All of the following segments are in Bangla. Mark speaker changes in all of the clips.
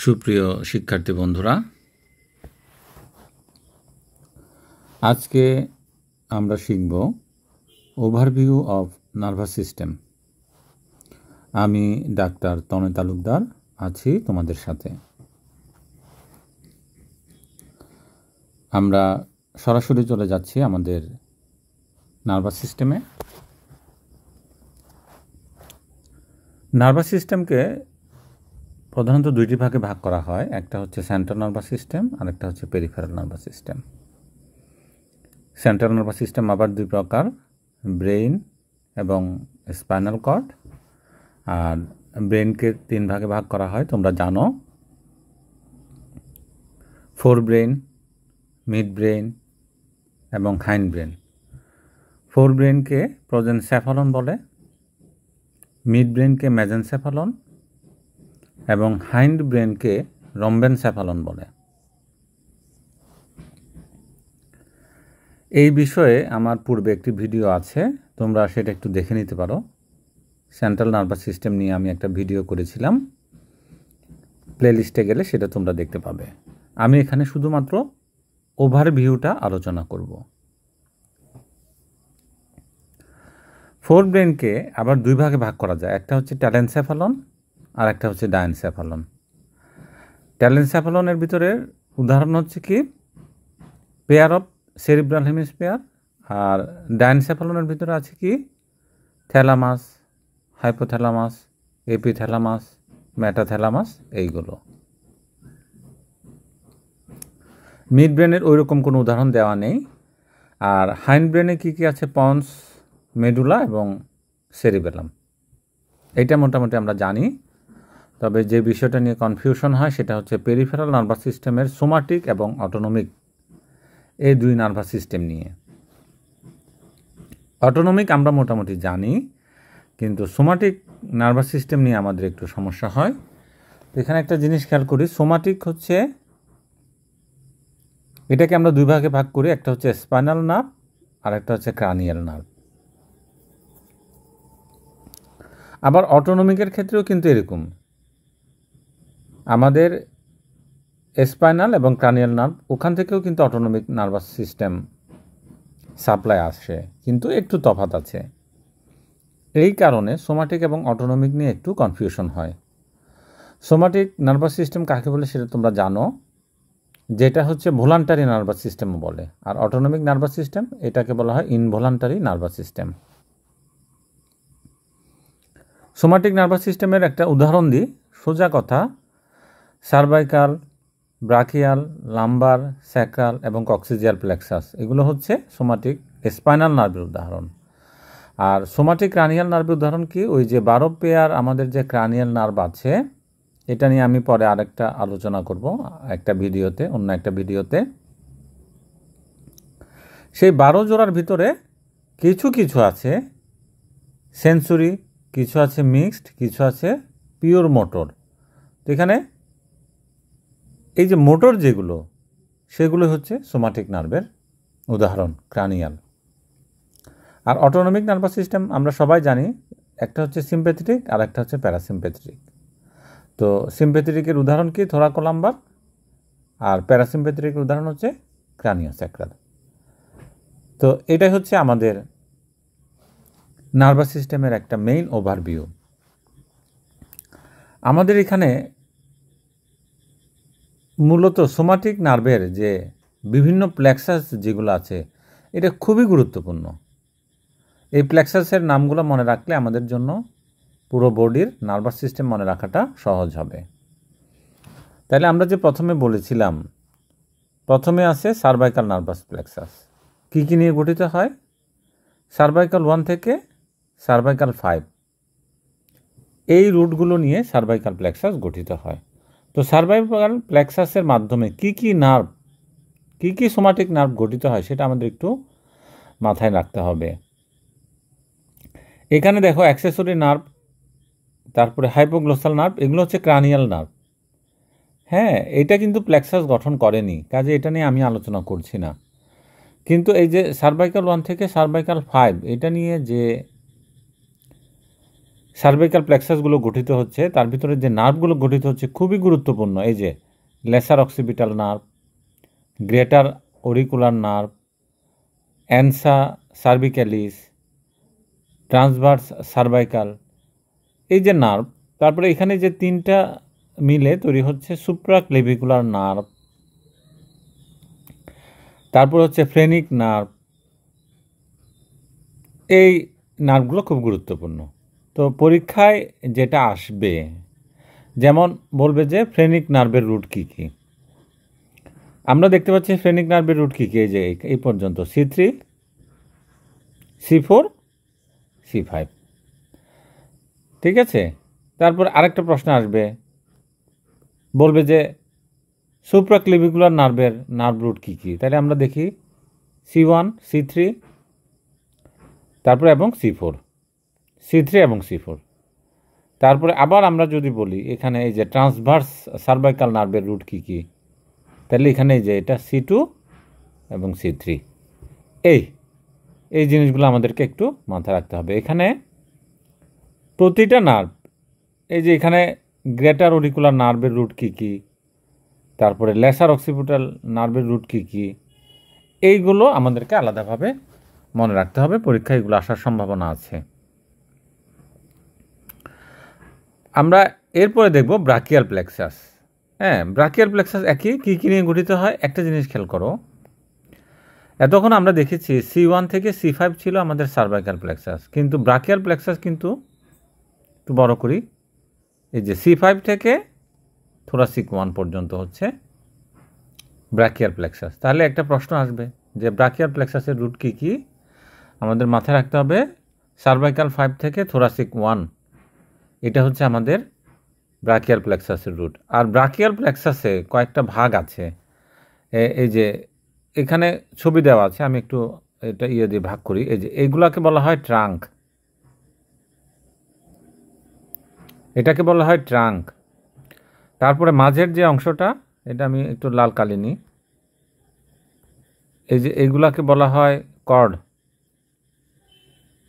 Speaker 1: সুপ্রিয় শিক্ষার্থী বন্ধুরা, আজকে আমরা শিখব ওভারভিউ অফ নার্ভাস সিস্টেম। আমি ডাক্তার তনয় তালুকদার আছি তোমাদের সাথে। আমরা সরাসরি চলে যাচ্ছি আমাদের নার্ভাস সিস্টেমে। নার্ভাস সিস্টেমকে প্রধানত দুইটি ভাগে ভাগ করা হয়, একটা হচ্ছে সেন্ট্রাল নার্ভাস সিস্টেম আর একটা হচ্ছে peripheral nervous system. Central nervous system আবার দুই প্রকার, ব্রেইন এবং স্পাইনাল কর্ড। আর ব্রেইনকে তিন ভাগে ভাগ করা হয়, তোমরা জানো, ফোর ব্রেইন, মিড ব্রেইন এবং হাইন্ড ব্রেইন। ফোর ব্রেইনকে প্রোজেনসেফালন বলে, মিড ব্রেইনকে মেজেনসেফালন এবং হাইন্ড ব্রেনকে রম্বেনসেফালন বলে। এই বিষয়ে আমার পূর্বে একটি ভিডিও আছে, তোমরা সেটা একটু দেখে নিতে পারো। সেন্ট্রাল নার্ভাস সিস্টেম নিয়ে আমি একটা ভিডিও করেছিলাম, প্লেলিস্টে গেলে সেটা তোমরা দেখতে পাবে। আমি এখানে শুধুমাত্র ওভারভিউটা আলোচনা করব। ফোর ব্রেনকে আবার দুই ভাগে ভাগ করা যায়, একটা হচ্ছে ট্যালেনসেফালন আর একটা হচ্ছে ডায়েনসেফালন। ট্যালেনসেফালনের ভিতরে উদাহরণ হচ্ছে কি পেয়ার অফ সেরিব্রাল হেমিস্ফিয়ার, আর ডায়েনসেফালনের ভিতরে আছে কি থ্যালামাস, হাইপোথ্যালামাস, এপিথ্যালামাস, মেটাথ্যালামাস, এইগুলো। মিড ব্রেনের ওই রকম কোনো উদাহরণ দেওয়া নেই। আর হাইন্ড ব্রেনে কী কী আছে, পন্স, মেডুলা এবং সেরিবেলাম, এইটা মোটামুটি আমরা জানি। তবে যে বিষয়টা নিয়ে কনফিউশন হয় সেটা হচ্ছে পেরিফেরাল নার্ভাস সিস্টেমের সোমাটিক এবং অটোনমিক, এই দুই নার্ভাস সিস্টেম নিয়ে। অটোনমিক আমরা মোটামুটি জানি, কিন্তু সোমাটিক নার্ভাস সিস্টেম নিয়ে আমাদের একটু সমস্যা হয়। এখানে একটা জিনিস খেয়াল করি, সোমাটিক হচ্ছে, এটাকে আমরা দুই ভাগে ভাগ করি, একটা হচ্ছে স্পাইনাল নার্ভ আর একটা হচ্ছে ক্রানিয়াল নার্ভ। আবার অটোনমিকের ক্ষেত্রেও কিন্তু এরকম, আমাদের স্পাইনাল এবং ক্রানিয়াল নার্ভ, ওখান থেকেও কিন্তু অটোনমিক নার্ভাস সিস্টেম সাপ্লাই আসে, কিন্তু একটু তফাৎ আছে। এই কারণে সোমাটিক এবং অটোনমিক নিয়ে একটু কনফিউশন হয়। সোমাটিক নার্ভাস সিস্টেম কাকে বলে সেটা তোমরা জানো, যেটা হচ্ছে ভোলান্টারি নার্ভাস সিস্টেমও বলে। আর অটোনমিক নার্ভাস সিস্টেম, এটাকে বলা হয় ইনভোলান্টারি নার্ভাস সিস্টেম। সোমাটিক নার্ভাস সিস্টেমের একটা উদাহরণ দিই, সোজা কথা, সার্ভাইকাল, ব্রাকিয়াল, লাম্বার, স্যাক্রাল এবং কক্সিজিয়াল প্লেক্সাস, এগুলো হচ্ছে সোমাটিক স্পাইনাল নার্ভের উদাহরণ। আর সোমাটিক ক্রানিয়াল নার্ভের উদাহরণ কি, ওই যে 12 পেয়ার আমাদের যে ক্রানিয়াল নার্ভ আছে, এটা নিয়ে আমি পরে আরেকটা আলোচনা করব একটা ভিডিওতে, অন্য একটা ভিডিওতে। সেই 12 জোড়ার ভিতরে কিছু কিছু আছে সেন্সরি, কিছু আছে মিক্সড, কিছু আছে পিওর মোটর। তো এখানে এই যে মোটর যেগুলো, সেগুলো হচ্ছে সোমাটিক নার্ভের উদাহরণ, ক্রানিয়াল। আর অটোনমিক নার্ভাস সিস্টেম আমরা সবাই জানি, একটা হচ্ছে সিম্প্যাথেটিক আর একটা হচ্ছে প্যারাসিম্প্যাথেটিক। তো সিম্প্যাথেটিকের উদাহরণ কি, থোরাকোলাম্বার, আর প্যারাসিম্প্যাথেটিকের উদাহরণ হচ্ছে ক্রানিওস্যাক্রাল। তো এটাই হচ্ছে আমাদের নার্ভাস সিস্টেমের একটা মেইন ওভারভিউ। আমাদের এখানে মূলত সোমাটিক নার্ভের যে বিভিন্ন প্লেক্সাস যেগুলো আছে, এটা খুবই গুরুত্বপূর্ণ। এই প্লেক্সাসের নামগুলো মনে রাখলে আমাদের জন্য পুরো বডির নার্ভাস সিস্টেম মনে রাখাটা সহজ হবে। তাহলে আমরা যে প্রথমে বলেছিলাম, প্রথমে আছে সার্ভাইকাল নার্ভাস প্লেক্সাস। কী কী নিয়ে গঠিত হয়, সার্ভাইকাল 1 থেকে সার্ভাইকাল 5, এই রুটগুলো নিয়ে সার্ভাইকাল প্লেক্সাস গঠিত হয়। তো সার্ভাইকাল প্লেক্সাসের মাধ্যমে কি কি নার্ভ, কি কি সোমাটিক নার্ভ গঠিত হয় সেটা আমাদের একটু মাথায় রাখতে হবে। এখানে দেখো অ্যাক্সেসরি নার্ভ, তারপরে হাইপোগ্লোসাল নার্ভ, এগুলো হচ্ছে ক্রানিয়াল নার্ভ। হ্যাঁ, এটা কিন্তু প্লেক্সাস গঠন করেনি, কাজে এটা নিয়ে আমি আলোচনা করছি না। কিন্তু এই যে সার্ভাইকাল 1 থেকে সার্ভাইকাল 5, এটা নিয়ে যে সার্ভাইকাল প্লেক্সাসগুলো গঠিত হচ্ছে, তার ভিতরে যে নার্ভগুলো গঠিত হচ্ছে খুবই গুরুত্বপূর্ণ। এই যে lesser occipital nerve, greater auricular nerve, ansa cervicalis, transverse cervical, এই যে নার্ভ। তারপরে এখানে যে তিনটা মিলে তৈরি হচ্ছে সুপ্রাক্লেভিকুলার নার্ভ, তারপর হচ্ছে ফ্রেনিক নার্ভ। এই নার্ভগুলো খুব গুরুত্বপূর্ণ। তো পরীক্ষায় যেটা আসবে, যেমন বলবে যে ফ্রেনিক নার্ভের রুট কী কী। আমরা দেখতে পাচ্ছি ফ্রেনিক নার্ভের রুট কী কী, এই যে এই পর্যন্ত C3, C4, C5, ঠিক আছে। তারপর আরেকটা প্রশ্ন আসবে, বলবে যে সুপ্রাক্লেভিকুলার নার্ভের নার্ভ রুট কী কী। তাহলে আমরা দেখি C1, C3, তারপরে এবং C4, C3 এবং C4। তারপরে আবার আমরা যদি বলি এখানে এই যে ট্রান্সভার্স সার্ভাইকাল নার্ভের রুট কী কী, তাহলে এখানে এই যে এটা C2 এবং C3। এই জিনিসগুলো আমাদেরকে একটু মাথায় রাখতে হবে। এখানে প্রতিটা নার্ভ, এই যে এখানে গ্রেটার অরিকুলার নার্ভের রুট কী কী, তারপরে লেসার অক্সিপিটাল নার্ভের রুট কী কী, এইগুলো আমাদেরকে আলাদাভাবে মনে রাখতে হবে। পরীক্ষায় এগুলো আসার সম্ভাবনা আছে। আমরা এরপরে দেখব ব্রাকিয়াল প্লেক্সাস। হ্যাঁ, ব্রাকিয়াল প্লেক্সাস একই, কী কী নিয়ে গঠিত হয় একটা জিনিস খেয়াল করো। এতক্ষণ আমরা দেখেছি C1 থেকে C5 ছিল আমাদের সার্ভাইকাল প্লেক্সাস, কিন্তু ব্রাকিয়াল প্লেক্সাস কিন্তু একটু বড় করি, এই যে C5 থেকে থোরাসিক 1 পর্যন্ত হচ্ছে ব্রাকিয়াল প্লেক্সাস। তাহলে একটা প্রশ্ন আসবে যে ব্রাকিয়াল প্লেক্সাসের রুট কী কী। আমাদের মাথায় রাখতে হবে সার্ভাইকাল 5 থেকে থোরাসিক 1, এটা হচ্ছে আমাদের ব্রাকিয়াল প্লেক্সাসের রুট। আর ব্রাকিয়াল প্লেক্সাসে কয়েকটা ভাগ আছে, এই যে এখানে ছবি দেওয়া আছে, আমি একটু এটা দিয়ে ভাগ করি। এই যে এইগুলাকে বলা হয় ট্রাঙ্ক, এটাকে বলা হয় ট্রাঙ্ক। তারপরে মাঝের যে অংশটা, এটা আমি একটু লাল কালি নিই, এই যে এইগুলাকে বলা হয় কর্ড,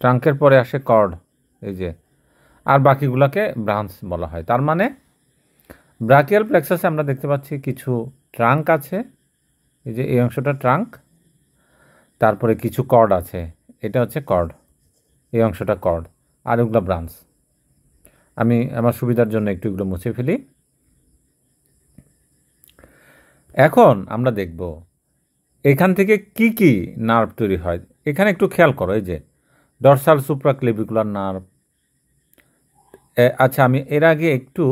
Speaker 1: ট্রাঙ্কের পরে আসে কর্ড, এই যে, আর বাকিগুলোকে ব্রাঞ্চ বলা হয়। তার মানে ব্রাকিয়াল প্লেক্সাসে আমরা দেখতে পাচ্ছি কিছু ট্রাঙ্ক আছে, এই যে এই অংশটা ট্রাঙ্ক, তারপরে কিছু কর্ড আছে, এটা হচ্ছে কর্ড, এই অংশটা কর্ড, আর ওগুলো ব্রাঞ্চ। আমি আমার সুবিধার জন্য একটু এগুলো মুছে ফেলি। এখন আমরা দেখব এখান থেকে কি কি নার্ভ তৈরি হয়। এখানে একটু খেয়াল করো, এই যে ডরসাল সুপ্রাক্লেভিকুলার নার্ভ। আচ্ছা, আমি এর আগে একটু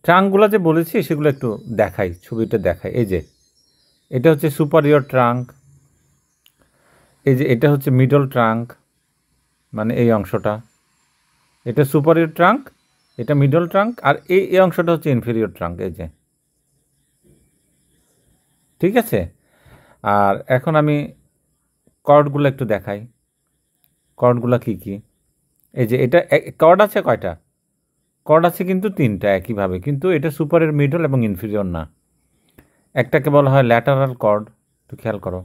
Speaker 1: ট্রাঙ্কগুলো যে বলেছি সেগুলো একটু দেখাই, ছবিটা দেখাই। এই যে এটা হচ্ছে সুপারিয়র ট্রাঙ্ক, এই যে এটা হচ্ছে মিডল ট্রাঙ্ক, মানে এই অংশটা, এটা সুপারিয়র ট্রাঙ্ক, এটা মিডল ট্রাঙ্ক, আর এই অংশটা হচ্ছে ইনফেরিয়র ট্রাঙ্ক, এই যে, ঠিক আছে। আর এখন আমি কর্ডগুলো একটু দেখাই, কর্ডগুলো কি কি। এই যে এটা কর্ড আছে কয়টা, কর্ড আছে কিন্তু তিনটা একইভাবে, কিন্তু এটা সুপারের মিডল এবং ইনফেরিয়র না। একটাকে বলা হয় ল্যাটারাল কর্ড, একটু খেয়াল করো,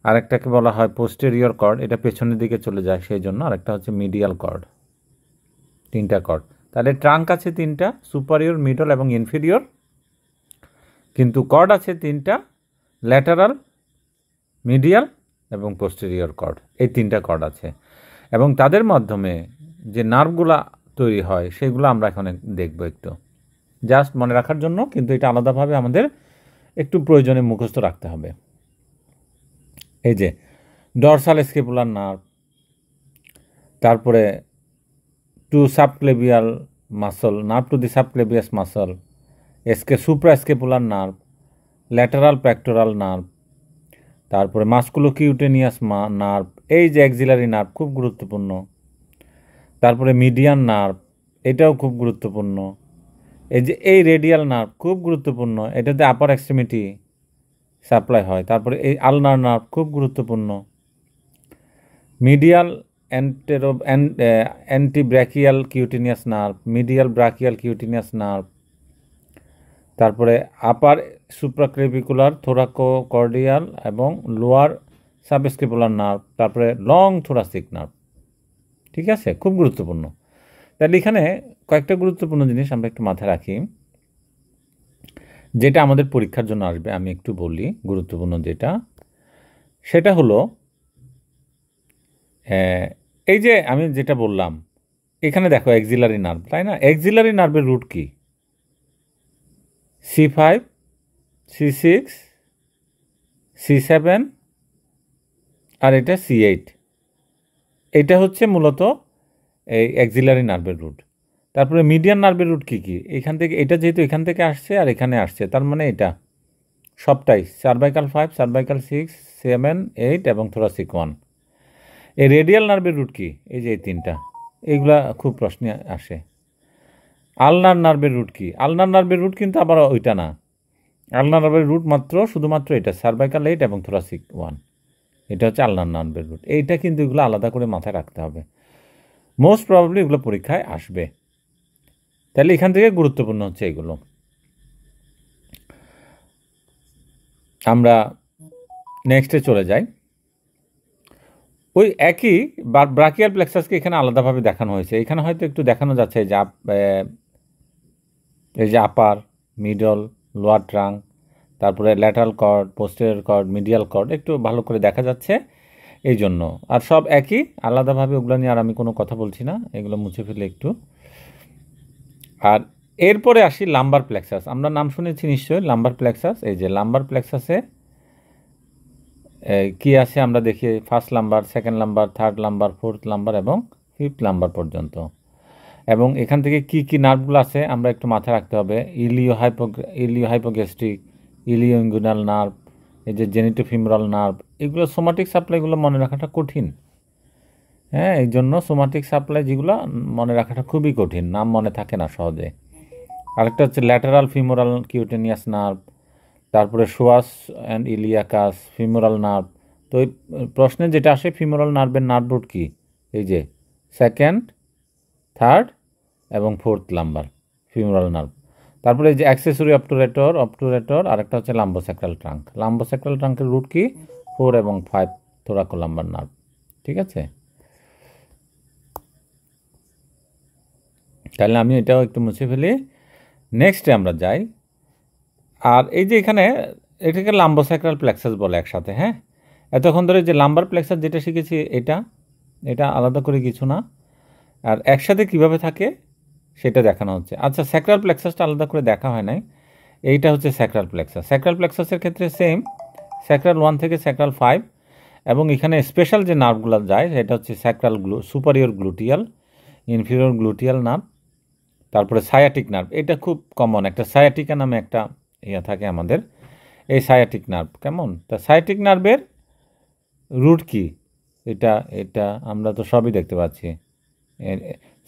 Speaker 1: আর একটাকে বলা হয় পোস্টেরিয়র কর্ড, এটা পেছনের দিকে চলে যায় সেই জন্য, আর একটা হচ্ছে মিডিয়াল কর্ড। তিনটা কর্ড, তাহলে ট্রাঙ্ক আছে তিনটা, সুপারিয়র, মিডল এবং ইনফেরিয়র, কিন্তু কর্ড আছে তিনটা, ল্যাটারাল, মিডিয়াল এবং পোস্টেরিয়র কর্ড, এই তিনটা কর্ড আছে। এবং তাদের মাধ্যমে যে নার্ভগুলা তৈরি হয় সেগুলো আমরা এখানে দেখব, একটু জাস্ট মনে রাখার জন্য, কিন্তু এটা আলাদাভাবে আমাদের একটু প্রয়োজনে মুখস্থ রাখতে হবে। এই যে ডরসাল স্কেপুলার নার্ভ, তারপরে to subclavius muscle, nerve to the subclavius muscle, supra scapular nerve, lateral pectoral nerve, তারপরে মাস্কুলোকিউটেনিয়াস নার্ভ, এই যে অ্যাক্সিলারি নার্ভ খুব গুরুত্বপূর্ণ, তারপরে মিডিয়ান নার্ভ, এটাও খুব গুরুত্বপূর্ণ, এই যে এই রেডিয়াল নার্ভ খুব গুরুত্বপূর্ণ, এটাতে আপার এক্সট্রিমিটি সাপ্লাই হয়, তারপরে এই আলনার নার্ভ খুব গুরুত্বপূর্ণ, medial antebrachial cutaneous nerve, medial brachial cutaneous nerve, তারপরে আপার সুপ্রাক্লেভিকুলার থোরাকোকর্ডিয়াল এবং লোয়ার সাবস্কেপুলার নার্ভ, তারপরে লং থোরাসিক নার্ভ, ঠিক আছে, খুব গুরুত্বপূর্ণ। তাহলে এখানে কয়েকটা গুরুত্বপূর্ণ জিনিস আমরা একটু মাথায় রাখি, যেটা আমাদের পরীক্ষার জন্য আসবে। আমি একটু বলি গুরুত্বপূর্ণ যেটা, সেটা হলো এই যে আমি যেটা বললাম, এখানে দেখো এক্সিলারি নার্ভ, তাই না? এক্সিলারি নার্ভের রুট কি? C5, C6, C7 আর এটা C8। এটা হচ্ছে মূলত এই এক্সিলারি নার্ভের রুট। তারপরে মিডিয়ান নার্ভের রুট কী কী? এখান থেকে, এটা যেহেতু এখান থেকে আসছে আর এখানে আসছে, তার মানে এটা সবটাই সার্ভাইকাল 5, সার্ভাইকাল 6, 7, 8 এবং থোরাসিক 1। এই রেডিয়াল নার্ভের রুট কি? এই যে এই তিনটা, এইগুলা খুব প্রশ্নে আসে। আলনার নার্ভের রুট কি? আলনার নার্ভের রুট কিন্তু আবার ওইটা না, আলনার নার্ভের রুট শুধুমাত্র এটা সার্ভাইকাল 8 এবং থোরাসিক 1। এটা হচ্ছে আলনার নার্ভের রুট। এইটা কিন্তু এগুলো আলাদা করে মাথায় রাখতে হবে, মোস্ট প্রবাবলি এগুলো পরীক্ষায় আসবে। তাহলে এখান থেকে গুরুত্বপূর্ণ হচ্ছে এগুলো। আমরা নেক্সটে চলে যাই। ওই একই ব্রাকিয়াল প্লেক্সাসকে এখানে আলাদাভাবে দেখানো হয়েছে। এখানে হয়তো একটু দেখানো যাচ্ছে যে এই যে আপার, মিডল, লোয়ার ট্রাঙ্ক, তারপরে lateral cord, posterior cord, medial cord একটু ভালো করে দেখা যাচ্ছে এই জন্য। আর সব একই, আলাদাভাবে ওগুলো নিয়ে আর আমি কোনো কথা বলছি না, এগুলো মুছে ফেলে একটু। আর এরপরে আসি লাম্বার প্লেক্সাস। আমরা নাম শুনেছি নিশ্চয়ই লাম্বার প্লেক্সাস। এই যে লাম্বার প্লেক্সাসে কি আছে আমরা দেখি, first lumber, second lumber, third lumber, fourth lumber এবং ফিফথ লাম্বার পর্যন্ত। এবং এখান থেকে কি কি নার্ভগুলো আছে আমরা একটু মাথায় রাখতে হবে। ইলিও হাইপোগ্যাস্ট্রিক, ইলিও ইঙ্গুইনাল নার্ভ, এই যে জেনিটোফিমোরাল নার্ভ, এগুলো সোমাটিক সাপ্লাইগুলো মনে রাখাটা কঠিন। হ্যাঁ, এই জন্য সোমাটিক সাপ্লাই যেগুলো মনে রাখাটা খুবই কঠিন, নাম মনে থাকে না সহজে। আরেকটা হচ্ছে ল্যাটারাল ফিমোরাল কিউটেনিয়াস নার্ভ, তারপরে সোয়াস অ্যান্ড ইলিয়াকাস, ফিমোরাল নার্ভ। তো এই প্রশ্নে যেটা আসে ফিমোরাল নার্ভের নার্ভ রুট কি? এই যে সেকেন্ড, থার্ড এবং ফোর্থ লাম্বার ফিমোরাল নার্ভ। তারপরে এই যে অ্যাক্সেসরি অবটুরেটর, আরেকটা হচ্ছে লাম্বোস্যাক্রাল ট্রাঙ্ক। লাম্বোস্যাক্রাল ট্রাঙ্কের রুট কি? 4 এবং 5 থোরাকোলাম্বার নার্ভ। ঠিক আছে, তাহলে আমি এটাও একটু মুছে ফেলি, নেক্সটে আমরা যাই। আর এই যে এখানে এটাকে লাম্বোস্যাক্রাল প্লেক্সাস বলে একসাথে। হ্যাঁ, এতক্ষণ ধরে যে লাম্বার প্লেক্সাস যেটা শিখেছি এটা আলাদা করে কিছু না, আর একসাথে কিভাবে থাকে সেটা দেখানো হচ্ছে। আচ্ছা, স্যাক্রাল প্লেক্সাসটা আলাদা করে দেখা হয় নাই। এইটা হচ্ছে স্যাক্রাল প্লেক্সাস। স্যাক্রাল প্লেক্সাসের ক্ষেত্রে সেম, স্যাক্রাল 1 থেকে স্যাক্রাল 5, এবং এখানে স্পেশাল যে নার্ভগুলো যায় সেটা হচ্ছে sacral superior gluteal, inferior gluteal nerve, তারপরে সায়াটিক নার্ভ। এটা খুব কমন, একটা সায়াটিকা নামে একটা থাকে আমাদের, এই সায়াটিক নার্ভ। কেমন? তা সায়াটিক নার্ভের রুট কি? এটা আমরা তো সবই দেখতে পাচ্ছি।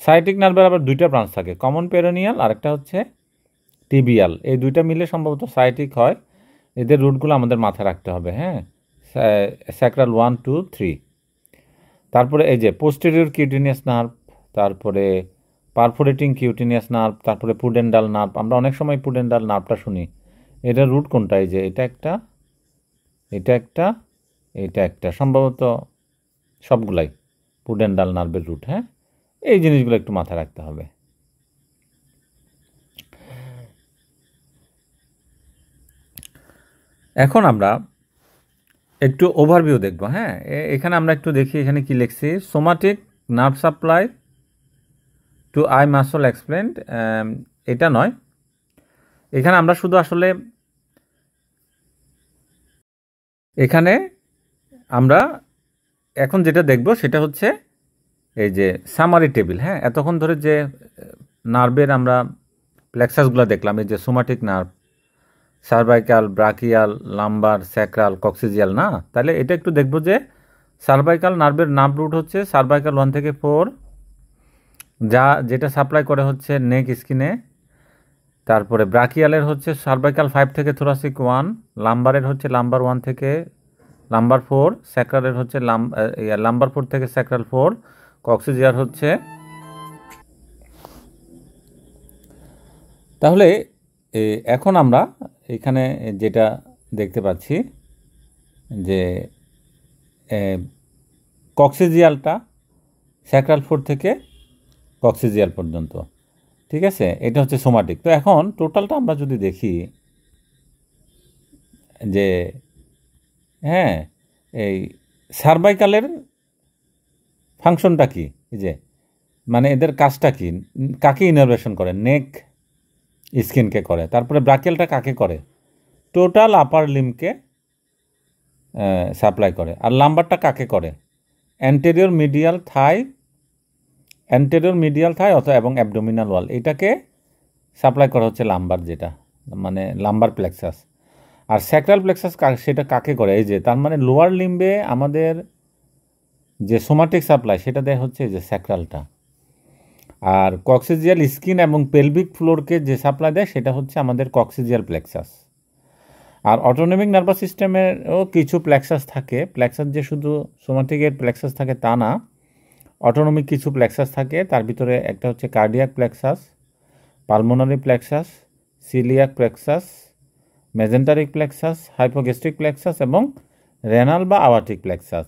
Speaker 1: সায়াটিক নার্ভের আবার দুইটা ব্রাঞ্চ থাকে, কমন পেরোনিয়াল আর একটা হচ্ছে টিবিয়াল। এই দুইটা মিলে সম্ভবত সায়াটিক হয়। এদের রুটগুলো আমাদের মাথায় রাখতে হবে। হ্যাঁ, স্যাক্রাল 1, 2, 3। তারপরে এই যে পোস্টেরিয়র কিউটেনিয়াস নার্ভ, তারপরে পারফোরেটিং কিউটেনিয়াস নার্ভ, তারপরে পুডেন্ডাল নার্ভ। আমরা অনেক সময় পুডেন্ডাল নার্ভটা শুনি, এটার রুট কোনটা? এই যে এটা একটা সম্ভবত সবগুলাই পুডেন্ডাল নার্ভের রুট। হ্যাঁ, এই জিনিসগুলো একটু মাথায় রাখতে হবে। এখন আমরা একটু ওভারভিউ দেখব। হ্যাঁ, এখানে আমরা একটু দেখি এখানে কি লিখছি। Somatic nerve supply two I muscle explained, এটা নয়। এখানে আমরা শুধু আসলে এখানে আমরা এখন যেটা দেখব সেটা হচ্ছে এই যে সামারি টেবিল। হ্যাঁ, এতক্ষণ ধরে যে নার্ভের আমরা প্লেক্সাসগুলো দেখলাম, এই যে somatic nerve, cervical, brachial, lumbar, sacral, coccygeal, না? তাহলে এটা একটু দেখব যে সার্ভাইকাল নার্ভের নার্ভ রুট হচ্ছে সার্ভাইকাল 1 থেকে 4, যেটা সাপ্লাই করে হচ্ছে নেক স্কিনে। তারপরে ব্রাকিয়ালের হচ্ছে সার্ভাইকাল 5 থেকে থোরাসিক 1, লাম্বারের হচ্ছে লাম্বার 1 থেকে লাম্বার 4, স্যাক্রালের হচ্ছে লাম্বার 4 থেকে স্যাক্রাল 4, কক্সিজিয়ার হচ্ছে। তাহলে এখন আমরা এখানে যেটা দেখতে পাচ্ছি যে কক্সিজিয়ালটা স্যাক্রাল ফ্লোর থেকে কক্সিজিয়াল পর্যন্ত। ঠিক আছে, এটা হচ্ছে সোমাটিক। তো এখন টোটালটা আমরা যদি দেখি যে হ্যাঁ, এই সার্ভাইকালের ফাংশনটা কি, এই যে মানে এদের কাজটা কি, কাকে ইনারভেশন করে, নেক স্কিনকে করে, তারপরে ব্রাকিয়ালটা কাকে করে, টোটাল আপার লিম্বকে সাপ্লাই করে, আর লাম্বারটা কাকে করে, অ্যান্টেরিয়র মিডিয়াল থাই অথবা এবং অ্যাবডোমিনাল ওয়াল, এটাকে সাপ্লাই করা হচ্ছে লাম্বার, যেটা মানে লাম্বার প্লেক্সাস। আর স্যাক্রাল প্লেক্সাস সেটা কাকে করে, এই যে তার মানে লোয়ার লিম্বে আমাদের যে সোমাটিক সাপ্লাই সেটা দেয় হচ্ছে এই যে স্যাক্রালটা। আর কক্সিজিয়াল স্কিন এবং পেলভিক ফ্লোরকে যে সাপ্লাই দেয় সেটা হচ্ছে আমাদের কক্সিজিয়াল প্লেক্সাস। আর অটোনমিক নার্ভাস সিস্টেমেরও কিছু প্লেক্সাস থাকে, প্লেক্সাস যে শুধু সোমাটিকের প্লেক্সাস থাকে তা না, অটোনমিক কিছু প্লেক্সাস থাকে। তার ভিতরে একটা হচ্ছে cardiac plexus, pulmonary plexus, celiac plexus, mesenteric plexus, hypogastric plexus এবং রেনাল বা আওয়াটিক প্লেক্সাস।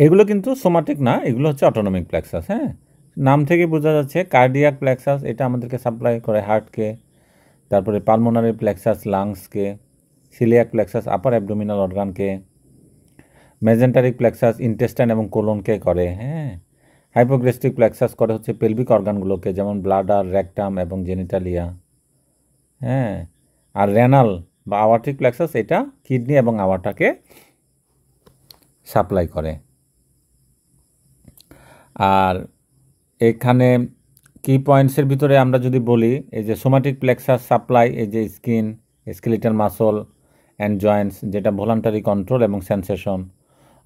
Speaker 1: এগুলো কিন্তু সোমাটিক না, এগুলো হচ্ছে অটোনমিক প্লেক্সাস। হ্যাঁ, নাম থেকে বোঝা যাচ্ছে কার্ডিয়াক প্লেক্সাস এটা আমাদেরকে সাপ্লাই করে হার্টকে, তারপরে পালমোনারি প্লেক্সাস লাংসকে, সিলিয়াক প্লেক্সাস আপার অ্যাবডোমিনাল অর্গানকে, মেজেন্টারিক প্লেক্সাস ইন্টেস্টাইন এবং কোলনকে করে। হ্যাঁ, হাইপোগ্যাস্ট্রিক প্লেক্সাস করে হচ্ছে পেলভিক অর্গানগুলোকে, যেমন ব্লাডার, রেকটাম এবং জেনিটালিয়া। হ্যাঁ, আর রেনাল বা আওয়াটিক প্লেক্সাস এটা কিডনি এবং আওয়াটাকে সাপ্লাই করে। আর এখানে কি পয়েন্টসের ভিতরে আমরা যদি বলি, এই যে সোমাটিক প্লেক্সাস সাপ্লাই এই যে skin, skeletal muscle and joints, যেটা ভলান্টারি কন্ট্রোল এবং সেন্সেশন।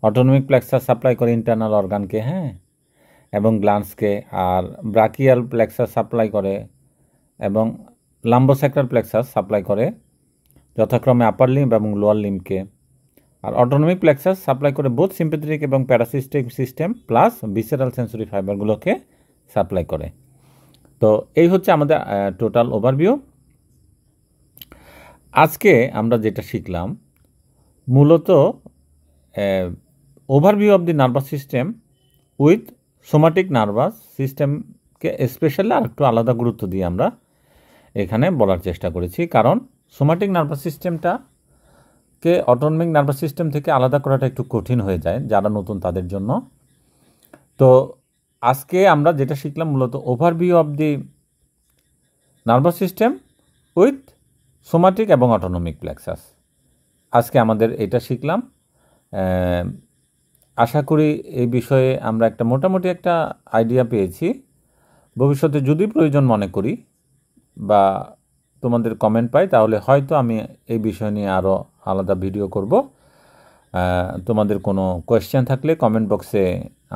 Speaker 1: অটোনমিক প্লেক্সাস সাপ্লাই করে ইন্টারনাল অর্গানকে, হ্যাঁ, এবং গ্ল্যান্ডসকে। আর ব্রাকিয়াল প্লেক্সাস সাপ্লাই করে এবং লাম্বোস্যাক্রাল প্লেক্সাস সাপ্লাই করে যথাক্রমে আপার লিম্ব এবং লোয়ার লিম্বকে। আর অটোনমিক প্লেক্সাস সাপ্লাই করে বোথ সিম্প্যাথেটিক এবং parasympathetic system plus visceral sensory ফাইবারগুলোকে সাপ্লাই করে। তো এই হচ্ছে আমাদের টোটাল ওভারভিউ। আজকে আমরা যেটা শিখলাম মূলত overview of the nervous system with somatic nervous সিস্টেমকে স্পেশালি আর একটু আলাদা গুরুত্ব দিয়ে আমরা এখানে বলার চেষ্টা করেছি, কারণ সোমাটিক নার্ভাস সিস্টেমটাকে অটোনমিক নার্ভাস সিস্টেম থেকে আলাদা করাটা একটু কঠিন হয়ে যায় যারা নতুন তাদের জন্য। তো আজকে আমরা যেটা শিখলাম মূলত overview of the nervous system with somatic এবং অটোনমিক প্লেক্সাস। আজকে আমাদের এটা শিখলাম। আশা করি এই বিষয়ে আমরা একটা মোটামুটি একটা আইডিয়া পেয়েছি। ভবিষ্যতে যদি প্রয়োজন মনে করি বা তোমাদের কমেন্ট পাই তাহলে হয়তো আমি এই বিষয় নিয়ে আরও আলাদা ভিডিও করব। তোমাদের কোনো কোয়েশ্চেন থাকলে কমেন্ট বক্সে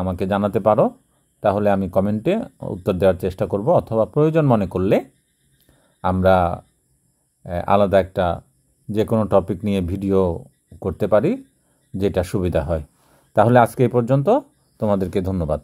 Speaker 1: আমাকে জানাতে পারো, তাহলে আমি কমেন্টে উত্তর দেওয়ার চেষ্টা করব, অথবা প্রয়োজন মনে করলে আমরা আলাদা একটা যে কোনো টপিক নিয়ে ভিডিও করতে পারি, যেটা সুবিধা হয়। তাহলে আজকে এই পর্যন্ত, তোমাদেরকে ধন্যবাদ।